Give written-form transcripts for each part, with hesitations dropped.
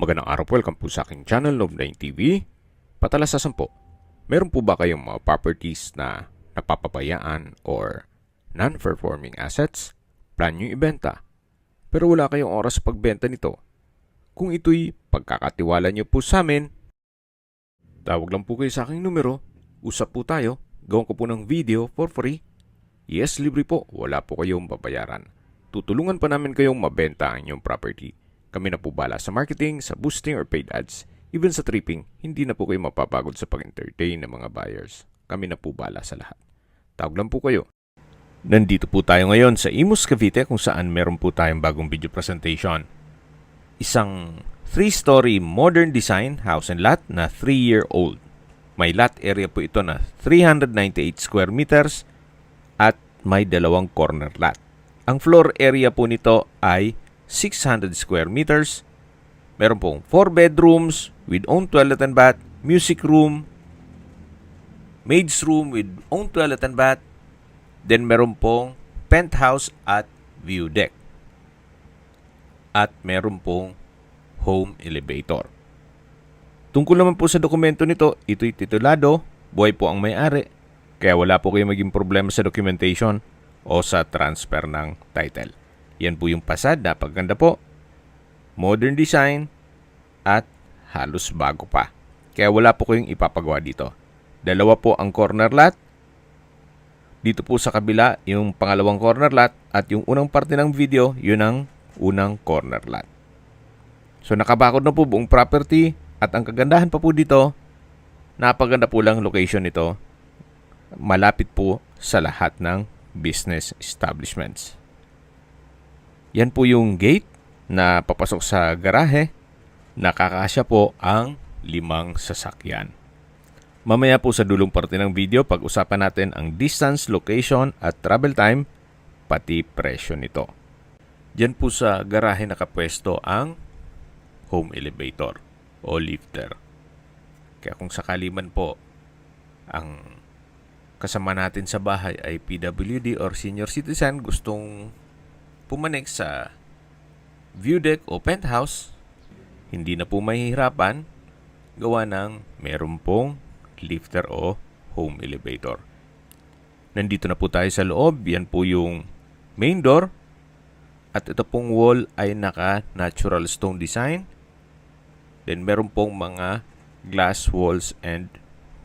Magandang araw po, welcome po sa aking channel, Love9 TV. Patalasasan po, meron po ba kayong mga properties na napapabayaan or non-performing assets? Plan nyo ibenta, pero wala kayong oras sa pagbenta nito. Kung ito'y pagkakatiwala nyo po sa amin, tawag lang po kayo sa aking numero, usap po tayo, gawin ko po ng video for free. Yes, libre po, wala po kayong babayaran. Tutulungan pa namin kayong mabenta ang inyong property. Kami na po bala sa marketing, sa boosting or paid ads. Even sa tripping, hindi na po kayo mapapagod sa pag-entertain ng mga buyers. Kami na po bala sa lahat. Tawag lang po kayo. Nandito po tayo ngayon sa Imus, Cavite kung saan meron po tayong bagong video presentation. Isang 3-story modern design house and lot na 3-year-old. May lot area po ito na 398 square meters at may dalawang corner lot. Ang floor area po nito ay 600 square meters. Meron pong 4 bedrooms with own toilet and bath, music room, maid's room with own toilet and bath. Then meron pong penthouse at view deck. At meron pong home elevator. Tungkol naman po sa dokumento nito, ito'y titulado, buhay po ang may-ari, kaya wala po kayo maging problema sa documentation o sa transfer ng title. Yan po yung pasad, napaganda po. Modern design at halos bago pa. Kaya wala po kayong ipapagawa dito. Dalawa po ang corner lot. Dito po sa kabila, yung pangalawang corner lot at yung unang parte ng video, yun ang unang corner lot. So nakabakod na po buong property at ang kagandahan pa po dito, napaganda po lang location nito. Malapit po sa lahat ng business establishments. Yan po yung gate na papasok sa garahe. Nakakasya po ang 5 sasakyan. Mamaya po sa dulong parte ng video, pag-usapan natin ang distance, location at travel time, pati presyo nito. Diyan po sa garahe nakapwesto ang home elevator o lifter. Kaya kung sakali man po ang kasama natin sa bahay ay PWD or senior citizen, gustong pumanik sa view deck o penthouse, hindi na po mahihirapan gawa ng meron pong lifter o home elevator. Nandito na po tayo sa loob. Yan po yung main door. At ito pong wall ay naka-natural stone design. Then meron pong mga glass walls and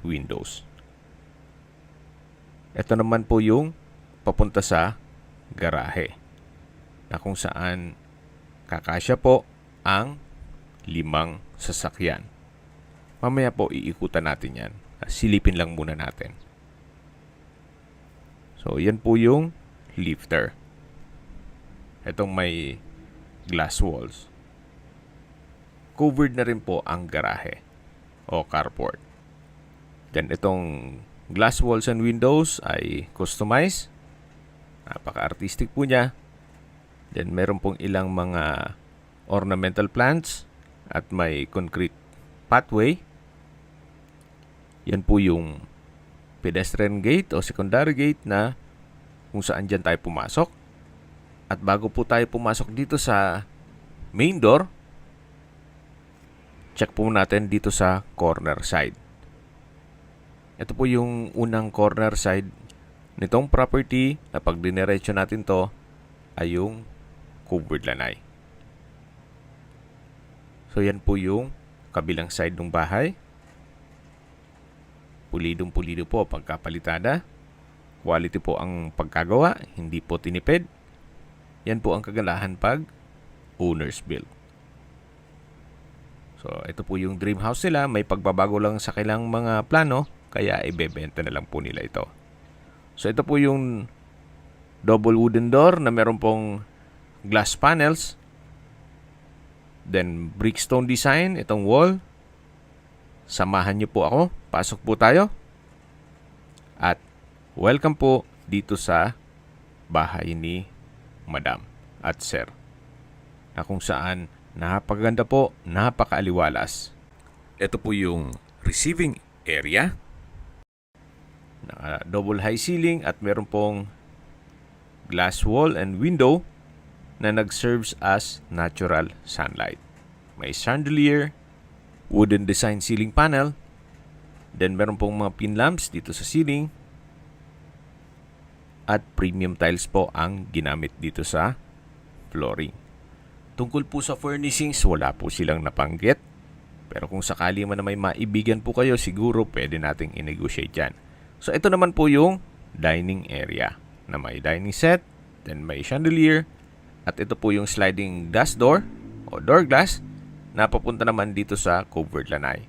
windows. Ito naman po yung papunta sa garahe, na kung saan kakasya po ang 5 sasakyan. Mamaya po iikutan natin yan. Silipin lang muna natin. So, yan po yung lifter. Itong may glass walls. Covered na rin po ang garahe o carport. Then itong glass walls and windows ay customized. Napaka-artistic po niya. Then meron pong ilang mga ornamental plants at may concrete pathway. Yan po yung pedestrian gate o secondary gate na kung saan dyan tayo pumasok. At bago po tayo pumasok dito sa main door, check po natin dito sa corner side. Ito po yung unang corner side nitong property na pag diniretso natin to ay yung covered lanay. So yan po yung kabilang side ng bahay. Pulidong-pulido po pagkapalitada. Quality po ang pagkagawa, hindi po tinipid. Yan po ang kagalahan pag owner's build. So ito po yung dream house nila. May pagbabago lang sa kailang mga plano, kaya ibebenta na lang po nila ito. So ito po yung double wooden door na meron pong glass panels. Then brickstone design itong wall. Samahan niyo po ako. Pasok po tayo. At welcome po dito sa bahay ni Madam at Sir, na kung saan napakaganda po, napakaaliwalas. Ito po yung receiving area. Double high ceiling at meron pong glass wall and window na nag-serves as natural sunlight. may chandelier, wooden design ceiling panel, then meron pong mga pin lamps dito sa ceiling, at premium tiles po ang ginamit dito sa flooring. Tungkol po sa furnishings, wala po silang napanggit. Pero kung sakali man na may maibigan po kayo, siguro pwede nating i-negotiate yan. So ito naman po yung dining area na may dining set, then may chandelier, at ito po yung sliding glass door o door glass na papunta naman dito sa covered lanai.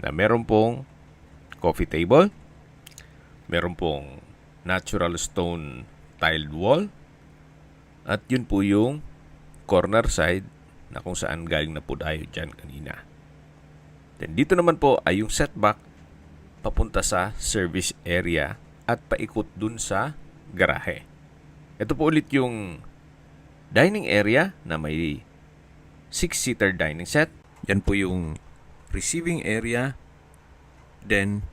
Na meron pong coffee table, meron pong natural stone tiled wall, at yun po yung corner side na kung saan galing na po tayo dyan kanina. Then dito naman po ay yung setback papunta sa service area at paikot dun sa garahe. Ito po ulit yung dining area na may 6-seater dining set. Yan po yung receiving area. Then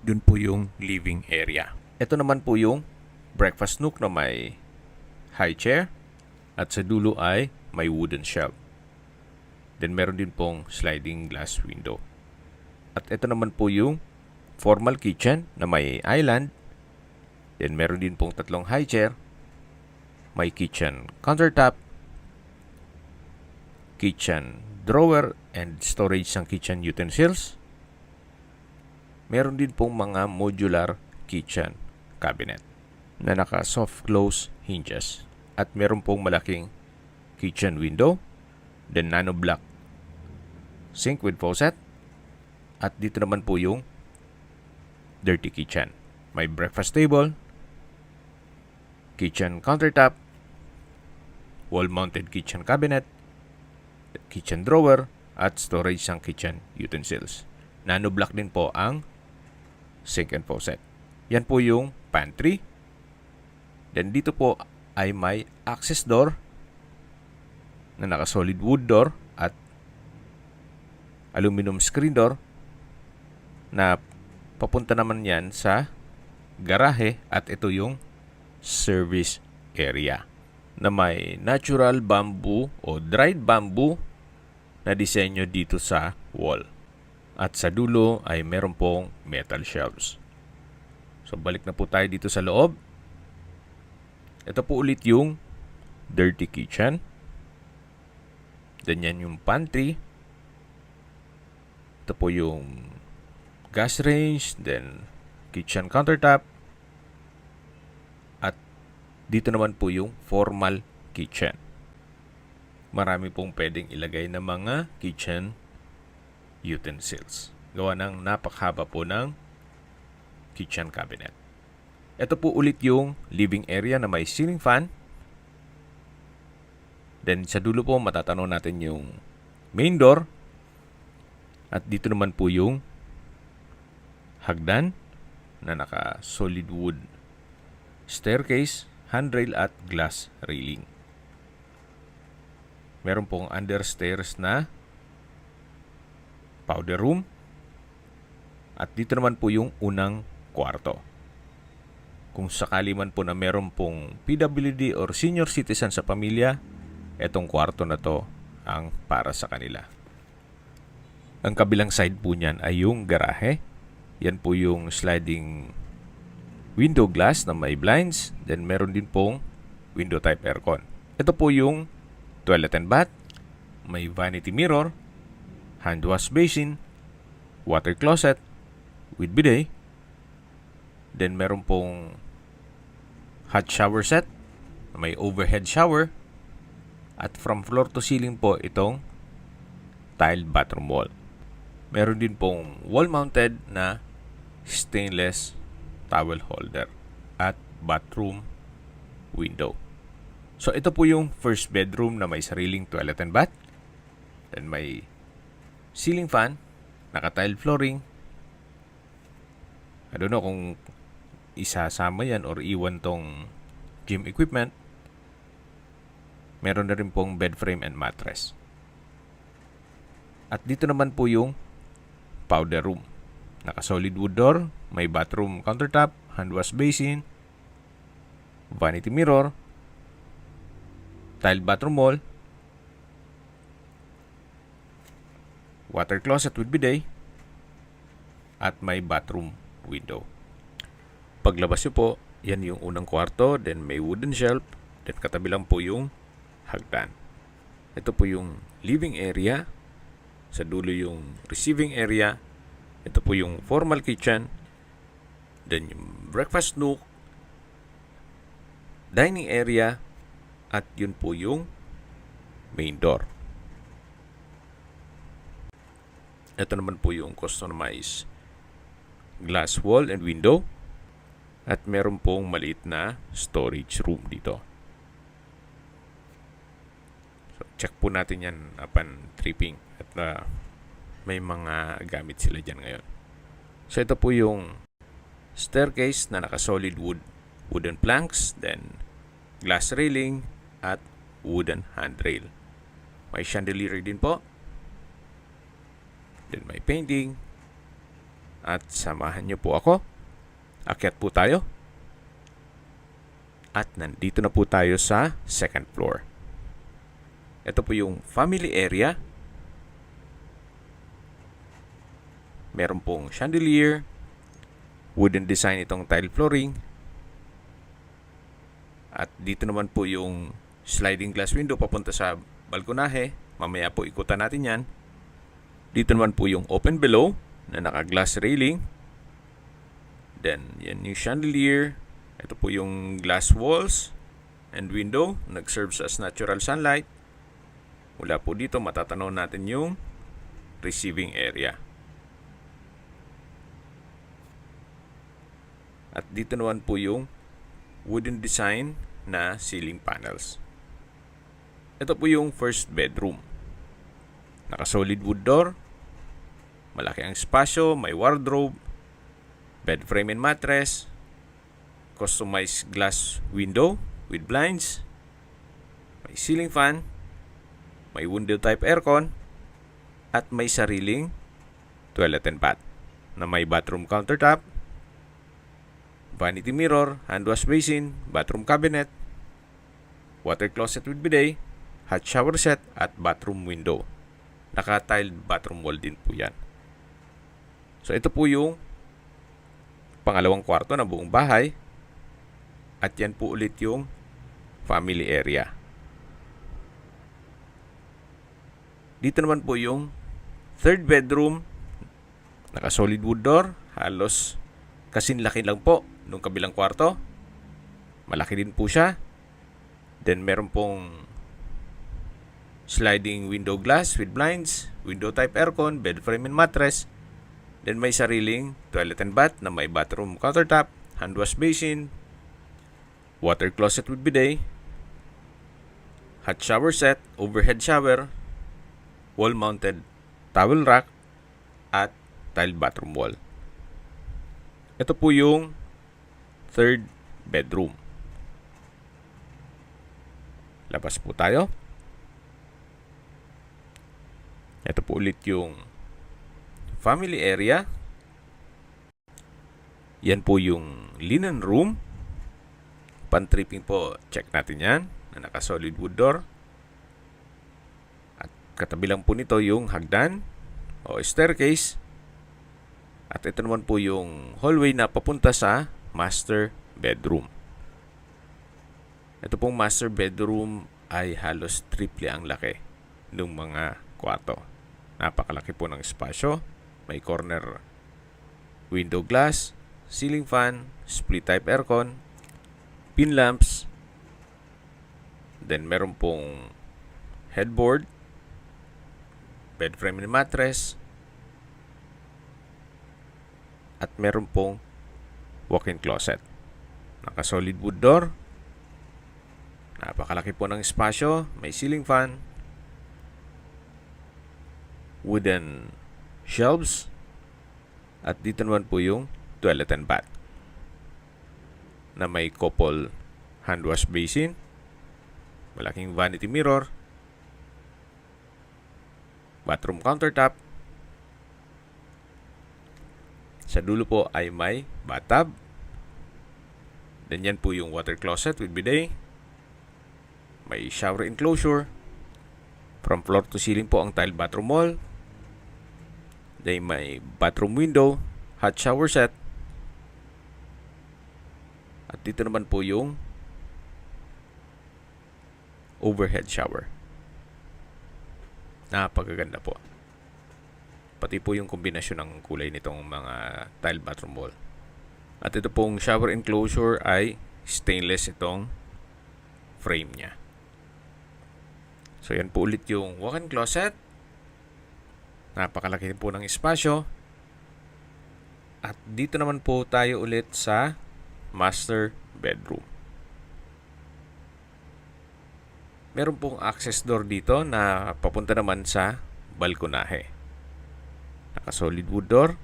dun po yung living area. Ito naman po yung breakfast nook na may high chair at sa dulo ay may wooden shelf. Then meron din pong sliding glass window. At ito naman po yung formal kitchen na may island. Then meron din pong tatlong high chair. May kitchen countertop, kitchen drawer and storage ng kitchen utensils. Meron din pong mga modular kitchen cabinet na naka soft close hinges. At meron pong malaking kitchen window, then nano block sink with faucet, at dito naman po yung dirty kitchen. May breakfast table, kitchen countertop, wall-mounted kitchen cabinet, kitchen drawer, at storage ng kitchen utensils. Nano block din po ang sink and faucet. Yan po yung pantry. Then dito po ay may access door na naka-solid wood door at aluminum screen door na papunta naman yan sa garahe, at ito yung service area na may natural bamboo o dried bamboo na disenyo dito sa wall. At sa dulo ay meron pong metal shelves. So balik na po tayo dito sa loob. Ito po ulit yung dirty kitchen. Then yan yung pantry. Ito po yung gas range, then kitchen countertop. At dito naman po yung formal kitchen. Marami pong pwedeng ilagay na mga kitchen utensils. Gawa ng napakhaba po ng kitchen cabinet. Ito po ulit yung living area na may ceiling fan. Then sa dulo po matatanaw natin yung main door. At dito naman po yung hagdan na naka solid wood staircase, handrail at glass railing. Meron pong understairs na powder room. At dito naman po yung unang kwarto. Kung sakali man po na meron pong PWD or senior citizen sa pamilya, etong kwarto na to ang para sa kanila. Ang kabilang side po niyan ay yung garahe. Yan po yung sliding window glass na may blinds. Then meron din pong window type aircon. Ito po yung toilet and bath. May vanity mirror, hand wash basin, water closet with bidet. Then meron pong hot shower set. May overhead shower. At from floor to ceiling po itong tiled bathroom wall. Meron din pong wall-mounted na stainless towel holder at bathroom window. So ito po yung first bedroom na may sariling toilet and bath. Then may ceiling fan, naka-tile flooring. I don't know kung isasama yan or iwan tong gym equipment. Meron na rin pong bed frame and mattress. At dito naman po yung powder room. Naka-solid wood door, may bathroom countertop, hand wash basin, vanity mirror, tiled bathroom wall, water closet with bidet, at may bathroom window. Paglabas nyo po, yan yung unang kwarto, then may wooden shelf, then katabi lang po yung hagdan. Ito po yung living area, sa dulo yung receiving area, ito po yung formal kitchen, then yung breakfast nook, dining area, at yun po yung main door. Ito naman po yung customized glass wall and window, at meron pong maliit na storage room dito. So, check po natin yan upon tripping, at may mga gamit sila dyan ngayon. So ito po yung staircase na naka-solid wooden planks, then glass railing at wooden handrail. May chandelier din po. Then may painting. At samahan nyo po ako. Akyat po tayo. At nandito na po tayo sa second floor. Ito po yung family area. Meron pong chandelier, wooden design itong tile flooring, at dito naman po yung sliding glass window papunta sa balkonahe. Mamaya po ikutan natin yan. Dito naman po yung open below na naka-glass railing. Then, yan yung chandelier. Ito po yung glass walls and window. Nag-serves as natural sunlight. Mula po dito, matatanaw natin yung receiving area. At dito naman po yung wooden design na ceiling panels. Ito po yung first bedroom. Naka-solid wood door. Malaki ang espasyo, may wardrobe, bed frame and mattress, customized glass window with blinds, may ceiling fan, may window type aircon, at may sariling toilet and bath na may bathroom countertop, vanity mirror, hand wash basin, bathroom cabinet, water closet with bidet, hot shower set, at bathroom window. Naka-tiled bathroom wall din po yan. So ito po yung pangalawang kwarto ng buong bahay. At yan po ulit yung family area. Dito naman po yung third bedroom. Naka-solid wood door. Halos kasinlaki lang po nung kabilang kwarto. Malaki din po siya. Then meron pong sliding window glass with blinds, window type aircon, bed frame and mattress. Then may sariling toilet and bath na may bathroom countertop, hand wash basin, water closet with bidet, hot shower set, overhead shower, wall mounted towel rack, at tiled bathroom wall. Ito po yung third bedroom. Labas po tayo. Ito po ulit yung family area. Yan po yung linen room. Pan-tripping po, check natin yan, na naka-solid wood door. At katabi lang po nito yung hagdan o staircase. At ito naman po yung hallway na papunta sa master bedroom. Ito pong master bedroom ay halos triple ang laki ng mga kwarto. Napakalaki po ng espasyo. May corner window glass, ceiling fan, split type aircon, pin lamps. Then meron pong headboard, bed frame and mattress, at meron pong walk-in closet. Naka-solid wood door. Napakalaki po ng espasyo. May ceiling fan, wooden shelves, at dito naman po yung toilet and bath na may couple hand wash basin, malaking vanity mirror, bathroom countertop. Sa dulo po ay may bathtub. Then yan po yung water closet with bidet. May shower enclosure. From floor to ceiling po ang tile bathroom wall. Then may bathroom window, hot shower set. At dito naman po yung overhead shower. Napakaganda po. Pati po yung kombinasyon ng kulay nitong mga tile bathroom wall. At ito pong shower enclosure ay stainless itong frame niya. So yan po ulit yung walk-in closet. Napakalaki po ng espasyo. At dito naman po tayo ulit sa master bedroom. Meron pong access door dito na papunta naman sa balkonahe. Naka-solid wood door.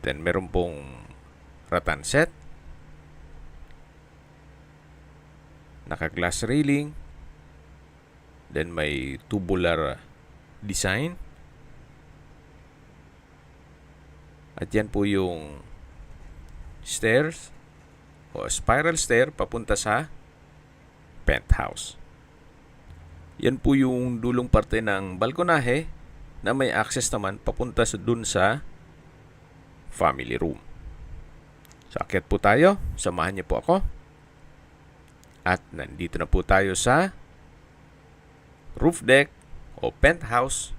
Then meron pong rattan set. Naka-glass railing. Then may tubular design. At yan po yung stairs o spiral stair papunta sa penthouse. Yan po yung dulong parte ng balkonahe na may access naman papunta dun sa family room. So, akyat po tayo. Samahan niyo po ako. At nandito na po tayo sa roof deck o penthouse.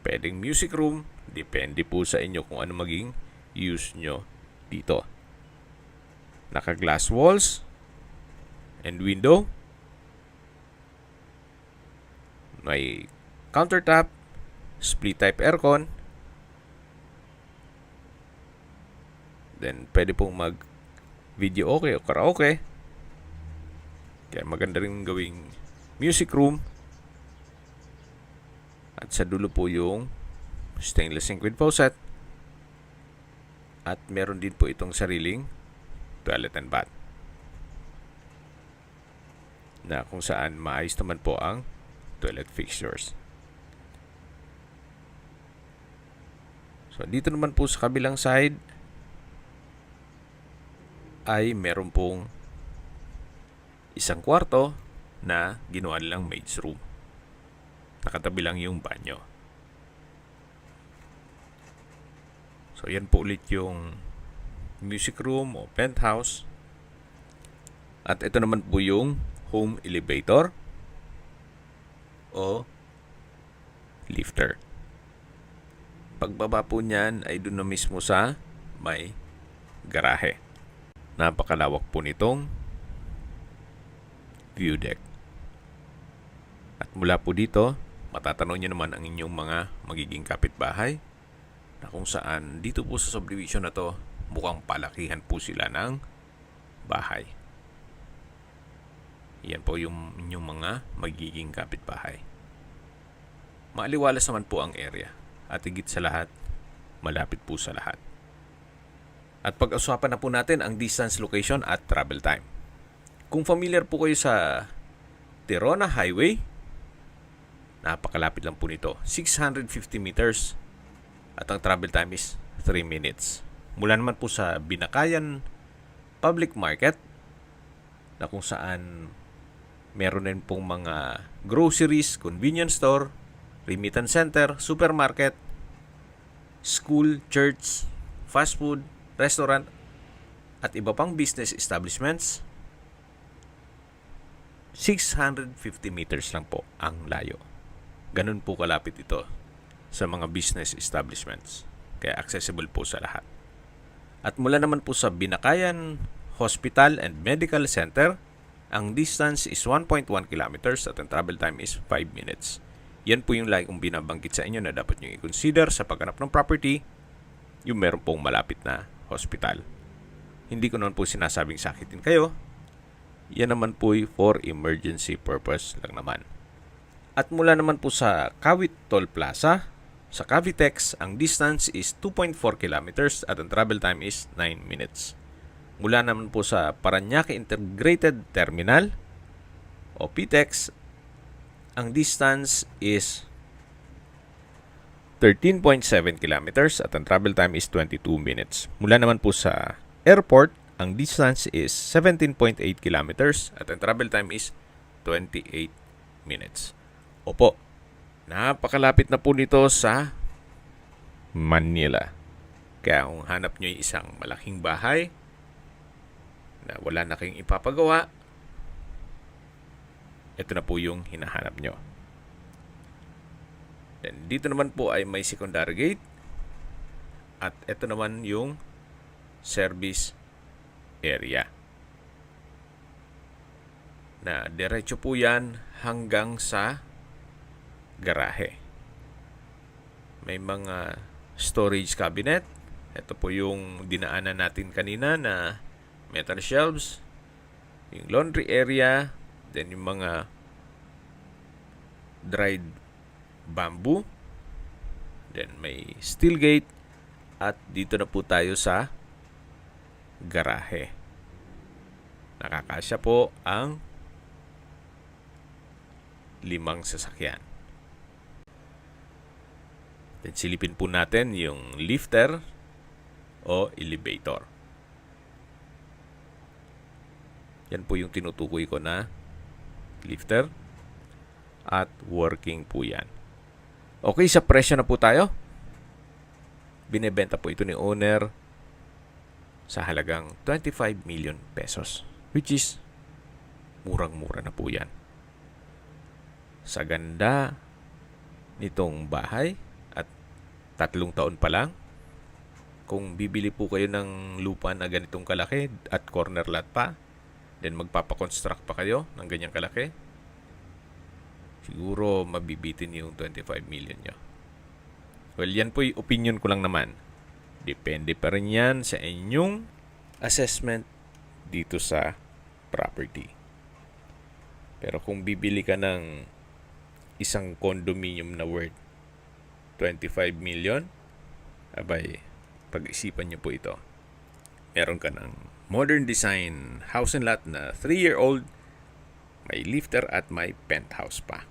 Pwedeng music room. Depende po sa inyo kung ano maging use nyo dito. Naka-glass walls and window. May countertop, split type aircon. Then pwede pong mag video okay o karaoke. Kaya maganda rin gawing music room. At sa dulo po yung stainless sink with faucet. At meron din po itong sariling toilet and bath. Na kung saan maayos naman po ang toilet fixtures. So dito naman po sa kabilang side ay meron pong isang kwarto na ginawa nilang maid's room. Nakatabi lang yung banyo. So yan po ulit yung music room o penthouse. At ito naman po yung home elevator o lifter. Pagbaba po niyan ay doon na mismo sa may garahe. Napakalawak po nitong view deck. At mula po dito, matatanaw niyo naman ang inyong mga magiging kapitbahay na kung saan dito po sa subdivision na to mukhang palakihan po sila ng bahay. Yan po yung inyong mga magiging kapitbahay. Maaliwalas naman po ang area at higit sa lahat, malapit po sa lahat. At pag-usapan na po natin ang distance, location at travel time. Kung familiar po kayo sa Tirona Highway, napakalapit lang po nito. 650 meters at ang travel time is 3 minutes. Mula naman po sa Binakayan Public Market na kung saan meron din pong mga groceries, convenience store, remittance center, supermarket, school, church, fast food, restaurant, at iba pang business establishments. 650 meters lang po ang layo. Ganun po kalapit ito sa mga business establishments. Kaya accessible po sa lahat. At mula naman po sa Binakayan Hospital and Medical Center, ang distance is 1.1 kilometers at ang travel time is 5 minutes. Yan po yung lagi kong binabanggit sa inyo na dapat nyo i-consider sa paghanap ng property, yung meron pong malapit na hospital. Hindi ko naman po sinasabing sakitin kayo. Yan naman po for emergency purpose lang naman. At mula naman po sa Kawit Toll Plaza, sa Cavitex, ang distance is 2.4 kilometers at ang travel time is 9 minutes. Mula naman po sa Parañaque Integrated Terminal o PTEX, ang distance is 13.7 kilometers at ang travel time is 22 minutes. Mula naman po sa airport, ang distance is 17.8 kilometers at ang travel time is 28 minutes. Opo, Napakalapit na po nito sa Manila. Kaya kung hanap nyo yung isang malaking bahay na wala na kayong ipapagawa, ito na po yung hinahanap nyo. Then, dito naman po ay may secondary gate. At ito naman yung service area. Na diretso po yan hanggang sa garahe. May mga storage cabinet. Ito po yung dinaanan natin kanina na metal shelves. Yung laundry area. Then yung mga dried bamboo. Then may steel gate. At dito na po tayo sa garahe. Nakakasya po ang 5 sasakyan. Then silipin po natin yung lifter o elevator. Yan po yung tinutukoy ko na lifter at working po yan. Okay, sa presyo na po tayo. Binebenta po ito ni owner sa halagang 25 million pesos, which is murang-mura na po yan. Sa ganda nitong bahay at 3 taon pa lang, kung bibili po kayo ng lupa na ganitong kalaki at corner lot pa, then magpapakonstruct pa kayo ng ganyang kalaki, siguro mabibitin yung 25 million nyo. Well, yan po yung opinion ko lang naman. Depende pa rin yan sa inyong assessment dito sa property. Pero kung bibili ka ng isang condominium na worth 25 million, abay, pag-isipan nyo po ito. Meron ka ng modern design house and lot na 3-year-old, may lifter at may penthouse pa.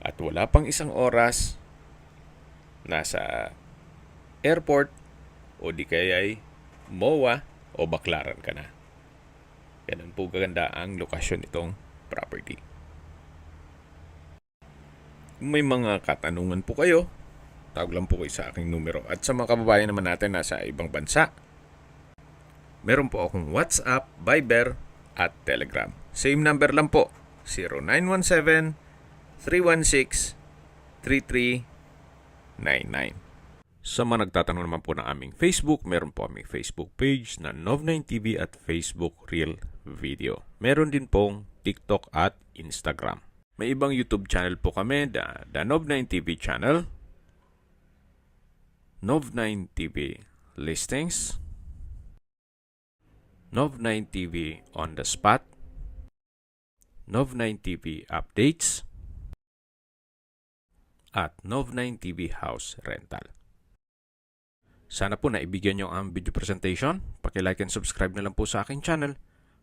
At wala pang isang oras, nasa airport o di kaya'y MOA o Baclaran ka na. Ganun po kaganda ang lokasyon nitong property. Kung may mga katanungan po kayo, tawag lang po kayo sa aking numero. At sa mga kababayan naman natin nasa ibang bansa, meron po akong WhatsApp, Viber at Telegram. Same number lang po, 0917-316-3399. Sa mga nagtatanong naman po ng aming Facebook, meron po aming Facebook page na Nov9TV at Facebook Reel Video. Meron din pong TikTok at Instagram. May ibang YouTube channel po kami, the Nov9TV channel, Nov9TV Listings, Nov9TV On The Spot, Nov9TV Updates, at Nov9TV House Rental. Sana po naibigyan nyo ang video presentation. Paki-like and subscribe na lang po sa aking channel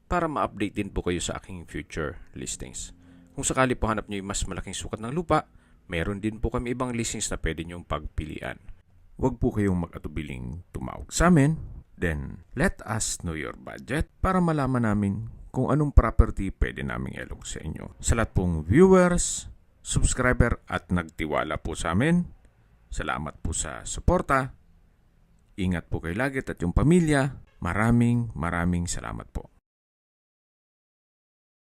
para ma-update din po kayo sa aking future listings. Kung sakali po hanap nyo yung mas malaking sukat ng lupa, meron din po kami ibang listings na pwede nyong pagpilian. Huwag po kayong mag-atubiling tumawag sa amin. Then, let us know your budget para malaman namin kung anong property pwede naming ilong sa inyo. Sa lahat pong viewers, subscriber at nagtiwala po sa amin, salamat po sa suporta. Ingat po kayo lagi at yung pamilya. Maraming salamat po.